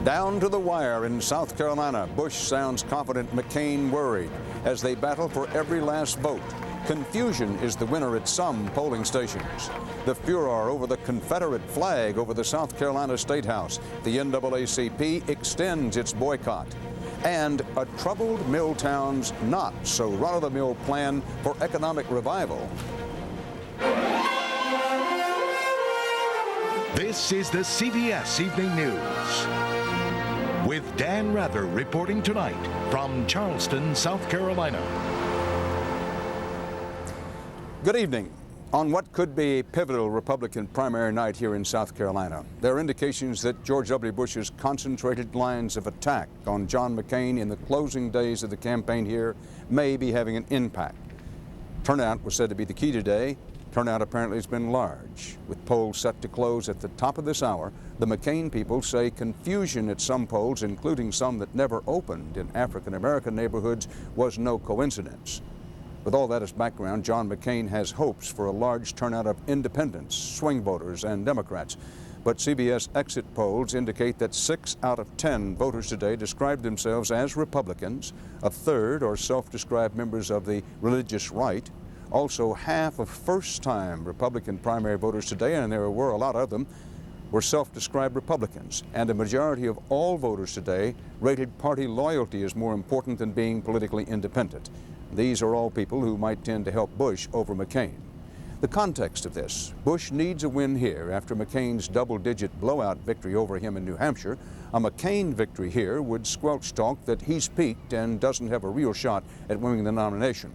Down to the wire in South Carolina, Bush sounds confident, McCain worried as they battle for every last vote. Confusion is the winner at some polling stations. The furor over the Confederate flag over the South Carolina State House. The NAACP extends its boycott. And a troubled Milltown's not-so-run-of-the-mill plan for economic revival. This is the CBS Evening News. With Dan Rather reporting tonight from Charleston, South Carolina. Good evening. On what could be a pivotal Republican primary night here in South Carolina, there are indications that George W. Bush's concentrated lines of attack on John McCain in the closing days of the campaign here may be having an impact. Turnout was said to be the key today. Turnout apparently has been large. With polls set to close at the top of this hour, the McCain people say confusion at some polls, including some that never opened in African-American neighborhoods, was no coincidence. With all that as background, John McCain has hopes for a large turnout of independents, swing voters, and Democrats. But CBS exit polls indicate that 6 out of 10 voters today describe themselves as Republicans. A third are self-described members of the religious right. Also, half of first-time Republican primary voters today, and there were a lot of them, were self-described Republicans. And a majority of all voters today rated party loyalty as more important than being politically independent. These are all people who might tend to help Bush over McCain. The context of this: Bush needs a win here after McCain's double-digit blowout victory over him in New Hampshire. A McCain victory here would squelch talk that he's peaked and doesn't have a real shot at winning the nomination.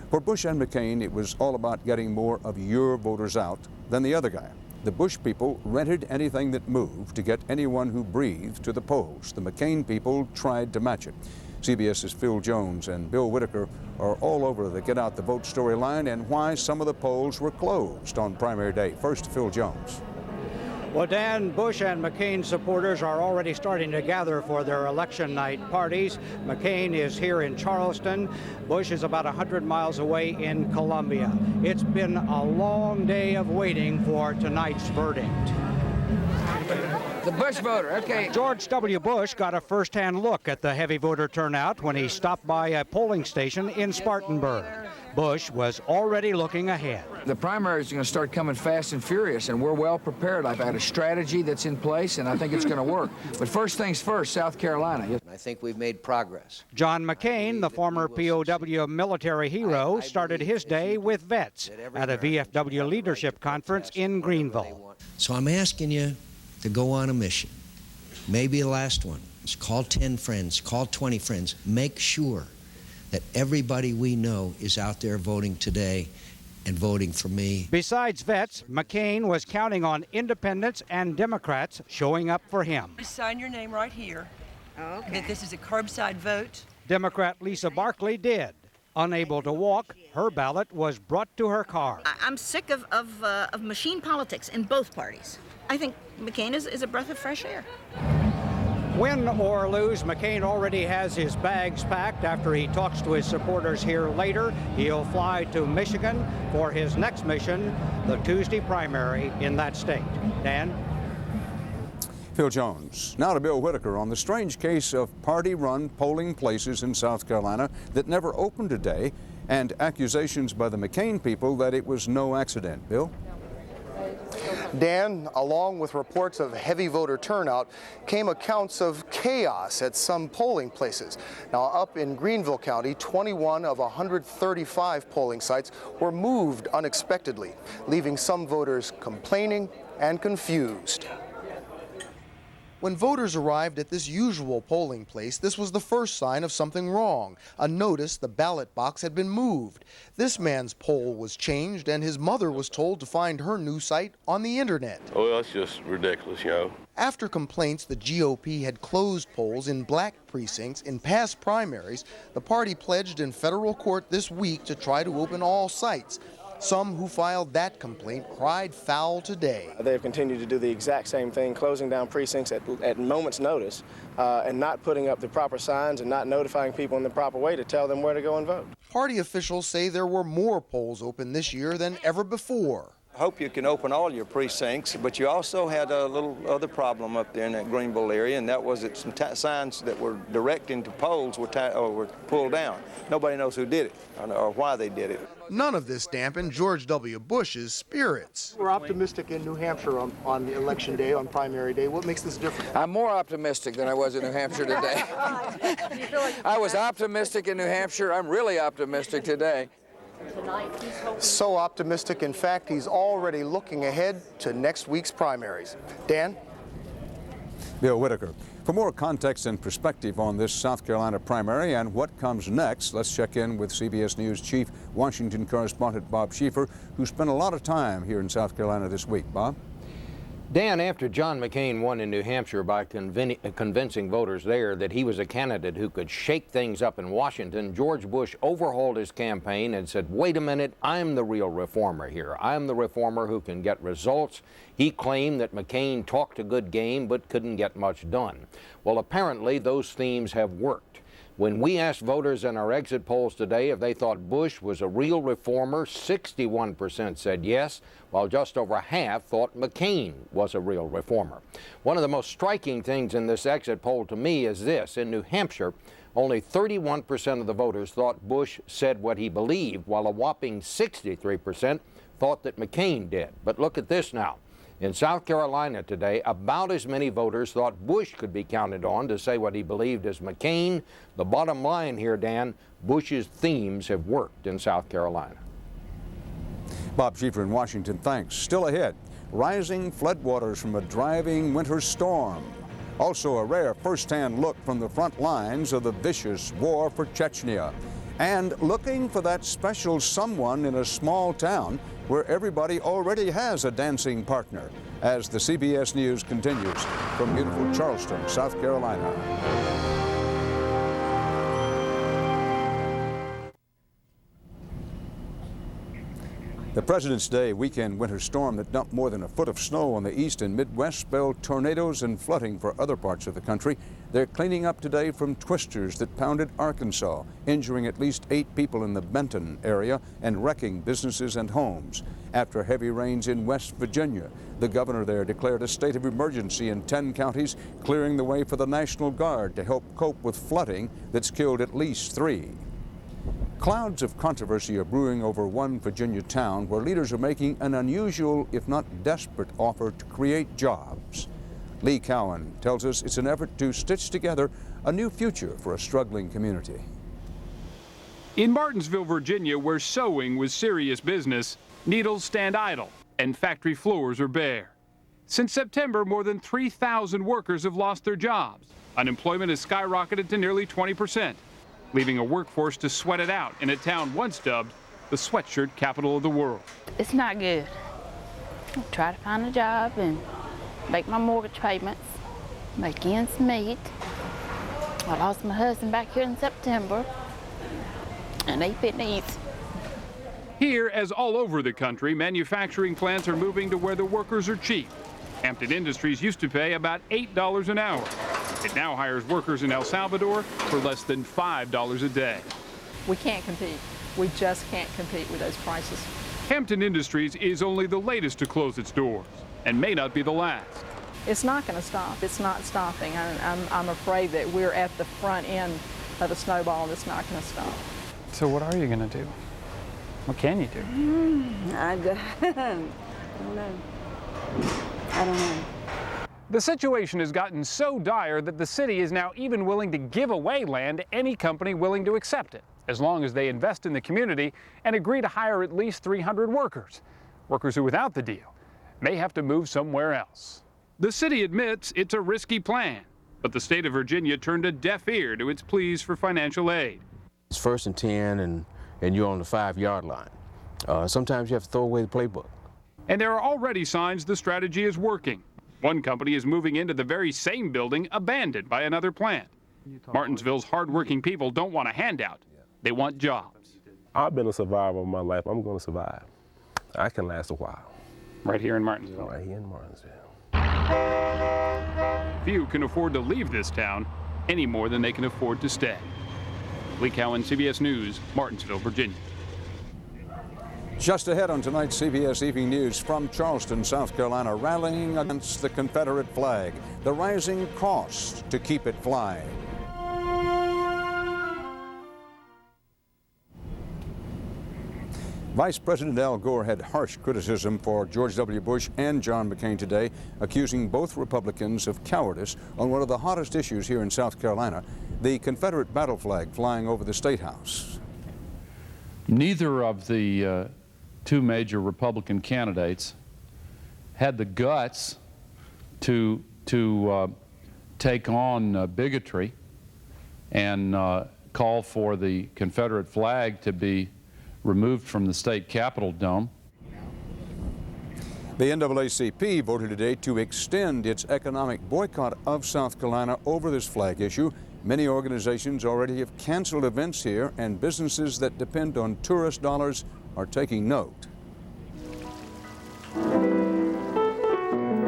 For Bush and McCain, it was all about getting more of your voters out than the other guy. The Bush people rented anything that moved to get anyone who breathed to the polls. The McCain people tried to match it. CBS's Phil Jones and Bill Whitaker are all over the Get Out the Vote storyline and why some of the polls were closed on primary day. First, Phil Jones. Well, Dan, Bush and McCain supporters are already starting to gather for their election night parties. McCain is here in Charleston. Bush is about 100 miles away in Columbia. It's been a long day of waiting for tonight's verdict. The Bush voter, okay. George W. Bush got a first-hand look at the heavy voter turnout when he stopped by a polling station in Spartanburg. Bush was already looking ahead. The primaries are going to start coming fast and furious, and we're well prepared. I've had a strategy that's in place, and I think it's going to work. But first things first, South Carolina. I think we've made progress. John McCain, the former POW military hero, started his day with vets at a VFW leadership conference in Greenville. So I'm asking you to go on a mission, maybe the last one. Just call 10 friends, call 20 friends. Make sure that everybody we know is out there voting today and voting for me. Besides vets, McCain was counting on independents and Democrats showing up for him. Sign your name right here. Okay. That this is a curbside vote. Democrat Lisa Barkley did. Unable to walk, her ballot was brought to her car. I'm sick of machine politics in both parties. I think McCain is a breath of fresh air. Win or lose, McCain already has his bags packed. After he talks to his supporters here later, he'll fly to Michigan for his next mission, the Tuesday primary in that state. Dan? Phil Jones. Now to Bill Whitaker on the strange case of party-run polling places in South Carolina that never opened today and accusations by the McCain people that it was no accident. Bill? Dan, along with reports of heavy voter turnout, came accounts of chaos at some polling places. Now, up in Greenville County, 21 of 135 polling sites were moved unexpectedly, leaving some voters complaining and confused. When voters arrived at this usual polling place, this was the first sign of something wrong. A notice the ballot box had been moved. This man's poll was changed, and his mother was told to find her new site on the internet. Well, that's just ridiculous, you know. After complaints the GOP had closed polls in black precincts in past primaries, the party pledged in federal court this week to try to open all sites. Some who filed that complaint cried foul today. They've continued to do the exact same thing, closing down precincts at moment's notice and not putting up the proper signs and not notifying people in the proper way to tell them where to go and vote. Party officials say there were more polls open this year than ever before. Hope you can open all your precincts, but you also had a little other problem up there in that Greenville area, and that was that some signs that were directing to polls were pulled down. Nobody knows who did it or why they did it. None of this dampened George W. Bush's spirits. We're optimistic in New Hampshire on the election day, on primary day. What makes this different? I'm more optimistic than I was in New Hampshire today. I was optimistic in New Hampshire. I'm really optimistic today. So optimistic, in fact, he's already looking ahead to next week's primaries. Dan? Bill Whitaker. For more context and perspective on this South Carolina primary and what comes next, let's check in with CBS News Chief Washington correspondent Bob Schieffer, who spent a lot of time here in South Carolina this week. Bob? Dan, after John McCain won in New Hampshire by convincing voters there that he was a candidate who could shake things up in Washington, George Bush overhauled his campaign and said, wait a minute, I'm the real reformer here. I'm the reformer who can get results. He claimed that McCain talked a good game but couldn't get much done. Well, apparently those themes have worked. When we asked voters in our exit polls today if they thought Bush was a real reformer, 61% said yes, while just over half thought McCain was a real reformer. One of the most striking things in this exit poll to me is this. In New Hampshire, only 31% of the voters thought Bush said what he believed, while a whopping 63% thought that McCain did. But look at this now. In South Carolina today, about as many voters thought Bush could be counted on to say what he believed as McCain. The bottom line here, Dan, Bush's themes have worked in South Carolina. Bob Schieffer in Washington, thanks. Still ahead, rising floodwaters from a driving winter storm. Also a rare first-hand look from the front lines of the vicious war for Chechnya. And looking for that special someone in a small town where everybody already has a dancing partner, as the CBS News continues from beautiful Charleston, South Carolina. The President's Day weekend winter storm that dumped more than a foot of snow on the east and Midwest spelled tornadoes and flooding for other parts of the country. They're cleaning up today from twisters that pounded Arkansas, injuring at least 8 people in the Benton area and wrecking businesses and homes. After heavy rains in West Virginia, the governor there declared a state of emergency in 10 counties, clearing the way for the National Guard to help cope with flooding that's killed at least 3. Clouds of controversy are brewing over one Virginia town where leaders are making an unusual, if not desperate, offer to create jobs. Lee Cowan tells us it's an effort to stitch together a new future for a struggling community. In Martinsville, Virginia, where sewing was serious business, needles stand idle and factory floors are bare. Since September, more than 3,000 workers have lost their jobs. Unemployment has skyrocketed to nearly 20%. Leaving a workforce to sweat it out in a town once dubbed the sweatshirt capital of the world. It's not good. I try to find a job and make my mortgage payments, make ends meet. I lost my husband back here in September, and he fit needs. Here, as all over the country, manufacturing plants are moving to where the workers are cheap. Hampton Industries used to pay about $8 an hour. It now hires workers in El Salvador for less than $5 a day. We can't compete. We just can't compete with those prices. Hampton Industries is only the latest to close its doors and may not be the last. It's not going to stop. It's not stopping. I'm afraid that we're at the front end of a snowball that's not going to stop. So what are you going to do? What can you do? I don't know. I don't know. The situation has gotten so dire that the city is now even willing to give away land to any company willing to accept it, as long as they invest in the community and agree to hire at least 300 workers. Workers who, without the deal, may have to move somewhere else. The city admits it's a risky plan, but the state of Virginia turned a deaf ear to its pleas for financial aid. It's 1st and 10 and you're on the 5-yard line. Sometimes you have to throw away the playbook. And there are already signs the strategy is working. One company is moving into the very same building abandoned by another plant. Martinsville's hardworking people don't want a handout. They want jobs. I've been a survivor of my life. I'm going to survive. I can last a while. Right here in Martinsville? Right here in Martinsville. Few can afford to leave this town any more than they can afford to stay. Lee Cowan, CBS News, Martinsville, Virginia. Just ahead on tonight's CBS Evening News, from Charleston, South Carolina, rallying against the Confederate flag, the rising cost to keep it flying. Vice President Al Gore had harsh criticism for George W. Bush and John McCain today, accusing both Republicans of cowardice on one of the hottest issues here in South Carolina, the Confederate battle flag flying over the State House. Neither of the two major Republican candidates had the guts to take on bigotry and call for the Confederate flag to be removed from the state Capitol dome. The NAACP voted today to extend its economic boycott of South Carolina over this flag issue. Many organizations already have canceled events here, and businesses that depend on tourist dollars are taking note.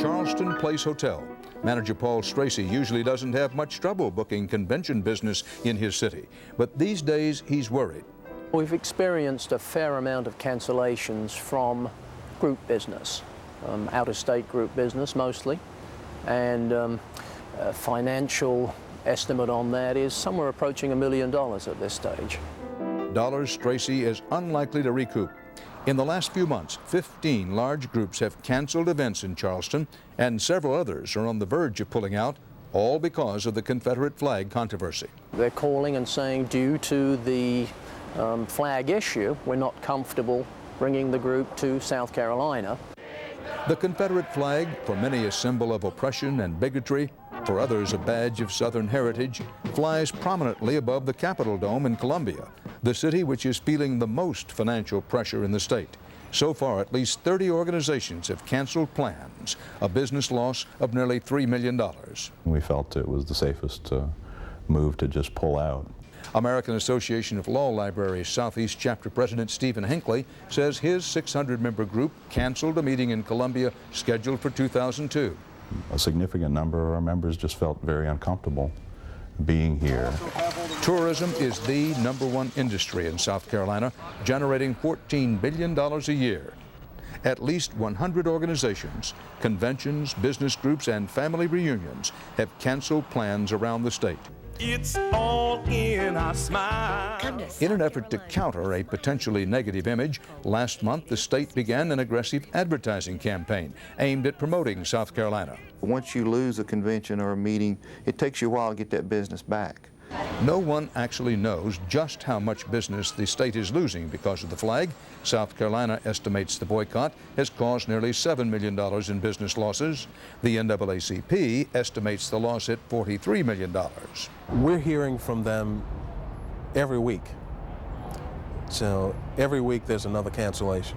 Charleston Place Hotel. Manager Paul Stracy usually doesn't have much trouble booking convention business in his city, but these days he's worried. We've experienced a fair amount of cancellations from group business, out-of-state group business mostly, and financial estimate on that is somewhere approaching $1 million at this stage. Dollars Stracy is unlikely to recoup. In the last few months, 15 large groups have canceled events in Charleston, and several others are on the verge of pulling out, all because of the Confederate flag controversy. They're calling and saying, due to the flag issue, we're not comfortable bringing the group to South Carolina. The Confederate flag, for many a symbol of oppression and bigotry, for others a badge of Southern heritage, flies prominently above the Capitol Dome in Columbia, the city which is feeling the most financial pressure in the state. So far, at least 30 organizations have canceled plans, a business loss of nearly $3 million. We felt it was the safest move to just pull out. American Association of Law Libraries Southeast Chapter President Stephen Hinckley says his 600-member group canceled a meeting in Columbia scheduled for 2002. A significant number of our members just felt very uncomfortable being here. Tourism is the #1 industry in South Carolina, generating $14 billion a year. At least 100 organizations, conventions, business groups, and family reunions have canceled plans around the state. It's all in our smile. In an effort to counter a potentially negative image, last month the state began an aggressive advertising campaign aimed at promoting South Carolina. Once you lose a convention or a meeting, it takes you a while to get that business back. No one actually knows just how much business the state is losing because of the flag. South Carolina estimates the boycott has caused nearly $7 million in business losses. The NAACP estimates the loss at $43 million. We're hearing from them every week. So every week there's another cancellation.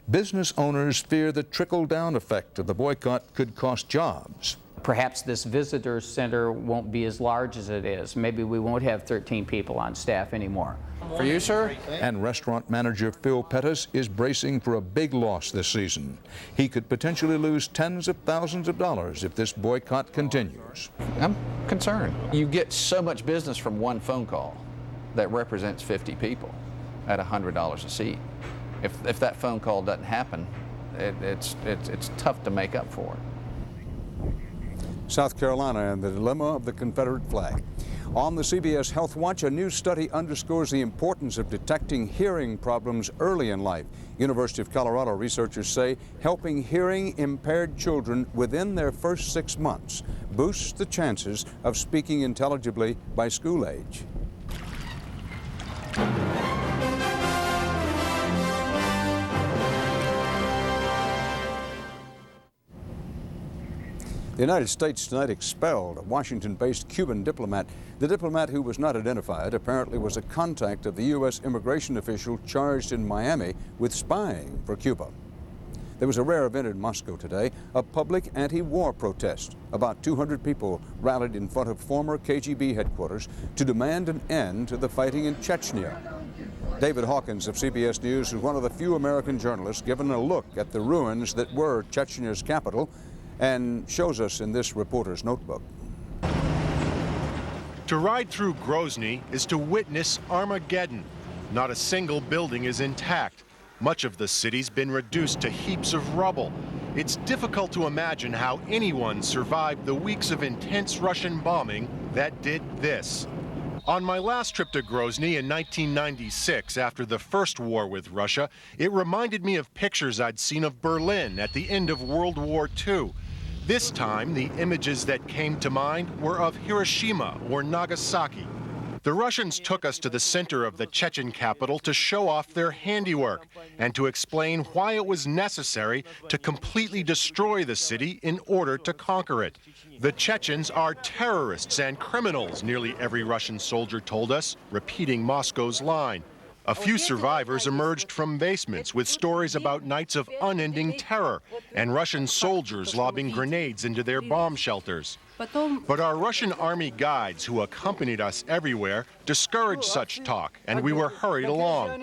Business owners fear the trickle-down effect of the boycott could cost jobs. Perhaps this visitor center won't be as large as it is. Maybe we won't have 13 people on staff anymore. For you, sir? And restaurant manager Phil Pettis is bracing for a big loss this season. He could potentially lose tens of thousands of dollars if this boycott continues. I'm concerned. You get so much business from one phone call that represents 50 people at $100 a seat. If that phone call doesn't happen, it's tough to make up for it. South Carolina and the dilemma of the Confederate flag. On the CBS Health Watch, a new study underscores the importance of detecting hearing problems early in life. University of Colorado researchers say helping hearing impaired children within their first 6 months boosts the chances of speaking intelligibly by school age. The United States tonight expelled a Washington-based Cuban diplomat. The diplomat, who was not identified, apparently was a contact of the U.S. immigration official charged in Miami with spying for Cuba. There was a rare event in Moscow today, a public anti-war protest. About 200 people rallied in front of former KGB headquarters to demand an end to the fighting in Chechnya. David Hawkins of CBS News is one of the few American journalists given a look at the ruins that were Chechnya's capital, and shows us in this reporter's notebook. To ride through Grozny is to witness Armageddon. Not a single building is intact. Much of the city's been reduced to heaps of rubble. It's difficult to imagine how anyone survived the weeks of intense Russian bombing that did this. On my last trip to Grozny in 1996, after the first war with Russia, it reminded me of pictures I'd seen of Berlin at the end of World War II. This time, the images that came to mind were of Hiroshima or Nagasaki. The Russians took us to the center of the Chechen capital to show off their handiwork and to explain why it was necessary to completely destroy the city in order to conquer it. The Chechens are terrorists and criminals, nearly every Russian soldier told us, repeating Moscow's line. A few survivors emerged from basements with stories about nights of unending terror and Russian soldiers lobbing grenades into their bomb shelters. But our Russian army guides who accompanied us everywhere discouraged such talk, and we were hurried along.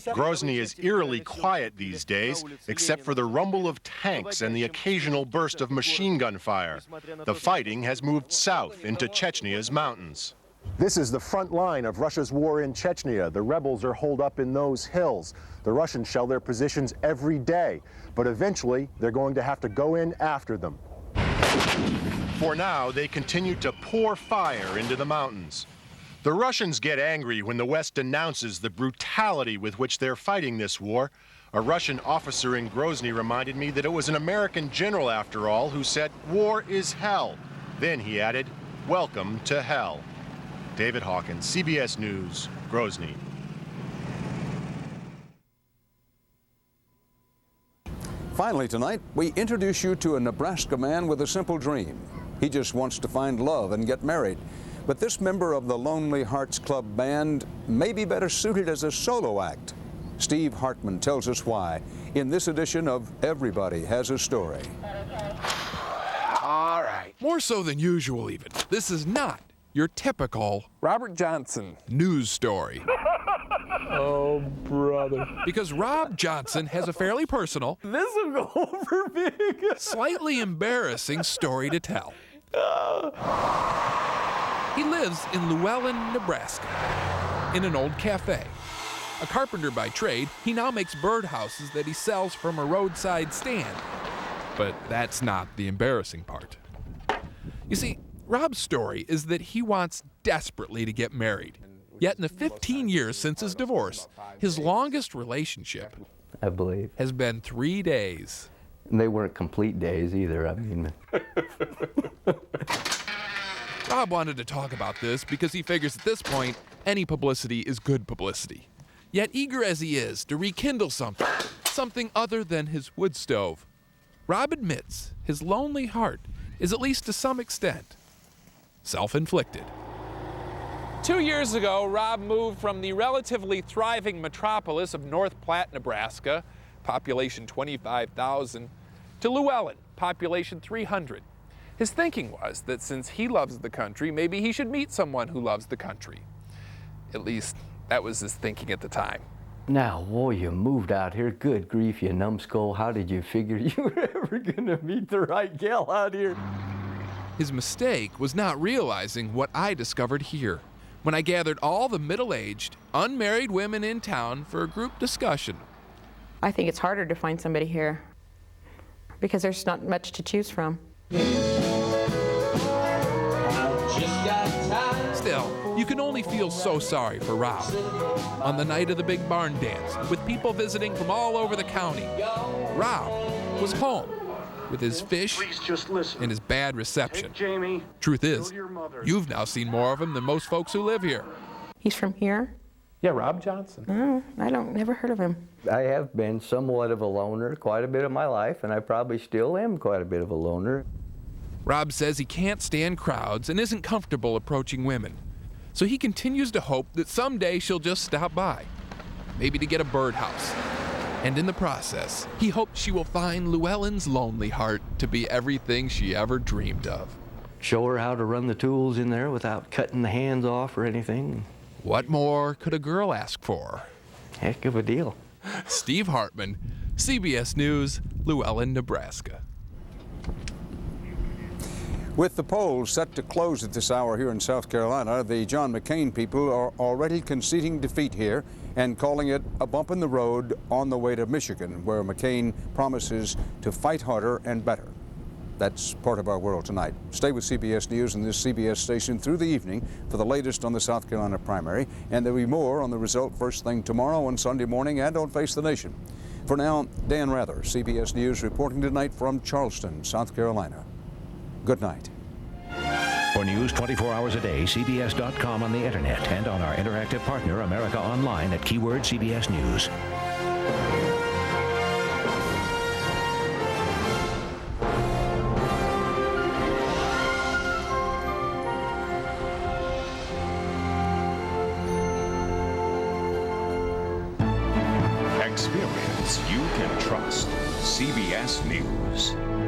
Grozny is eerily quiet these days, except for the rumble of tanks and the occasional burst of machine gun fire. The fighting has moved south into Chechnya's mountains. This is the front line of Russia's war in Chechnya. The rebels are holed up in those hills. The Russians shell their positions every day, but eventually they're going to have to go in after them. For now, they continue to pour fire into the mountains. The Russians get angry when the West announces the brutality with which they're fighting this war. A Russian officer in Grozny reminded me that it was an American general, after all, who said, "War is hell." Then he added, "Welcome to hell." David Hawkins, CBS News, Grozny. Finally tonight, we introduce you to a Nebraska man with a simple dream. He just wants to find love and get married. But this member of the Lonely Hearts Club band may be better suited as a solo act. Steve Hartman tells us why in this edition of Everybody Has a Story. All right. More so than usual, even. This is not your typical Robert Johnson news story. Oh, brother. Because Rob Johnson has a fairly personal, this will go over big, slightly embarrassing story to tell. He lives in Llewellyn, Nebraska, in an old cafe. A carpenter by trade, he now makes birdhouses that he sells from a roadside stand. But that's not the embarrassing part. You see, Rob's story is that he wants desperately to get married. Yet in the 15 years since his divorce, his longest relationship, I believe, has been 3 days. And they weren't complete days either, I mean. Rob wanted to talk about this because he figures at this point, any publicity is good publicity. Yet eager as he is to rekindle something other than his wood stove, Rob admits his lonely heart is, at least to some extent, self-inflicted. 2 years ago, Rob moved from the relatively thriving metropolis of North Platte, Nebraska, population 25,000, to Llewellyn, population 300. His thinking was that since he loves the country, maybe he should meet someone who loves the country. At least, that was his thinking at the time. Now, boy, you moved out here. Good grief, you numbskull. How did you figure you were ever gonna meet the right gal out here? His mistake was not realizing what I discovered here when I gathered all the middle-aged, unmarried women in town for a group discussion. I think it's harder to find somebody here because there's not much to choose from. Still, you can only feel so sorry for Rob. On the night of the big barn dance, with people visiting from all over the county, Rob was home with his fish and his bad reception. Truth is, you've now seen more of him than most folks who live here. He's from here? Yeah, Rob Johnson. Oh, never heard of him. I have been somewhat of a loner quite a bit of my life, and I probably still am quite a bit of a loner. Rob says he can't stand crowds and isn't comfortable approaching women. So he continues to hope that someday she'll just stop by, maybe to get a birdhouse. And in the process, he hopes she will find Llewellyn's lonely heart to be everything she ever dreamed of. Show her how to run the tools in there without cutting the hands off or anything. What more could a girl ask for? Heck of a deal. Steve Hartman, CBS News, Llewellyn, Nebraska. With the polls set to close at this hour here in South Carolina, the John McCain people are already conceding defeat here and calling it a bump in the road on the way to Michigan, where McCain promises to fight harder and better. That's part of our world tonight. Stay with CBS News and this CBS station through the evening for the latest on the South Carolina primary, and there'll be more on the result first thing tomorrow on Sunday morning and on Face the Nation. For now, Dan Rather, CBS News, reporting tonight from Charleston, South Carolina. Good night. For news 24 hours a day, CBS.com on the internet and on our interactive partner, America Online, at keyword CBS News. Experience you can trust. CBS News.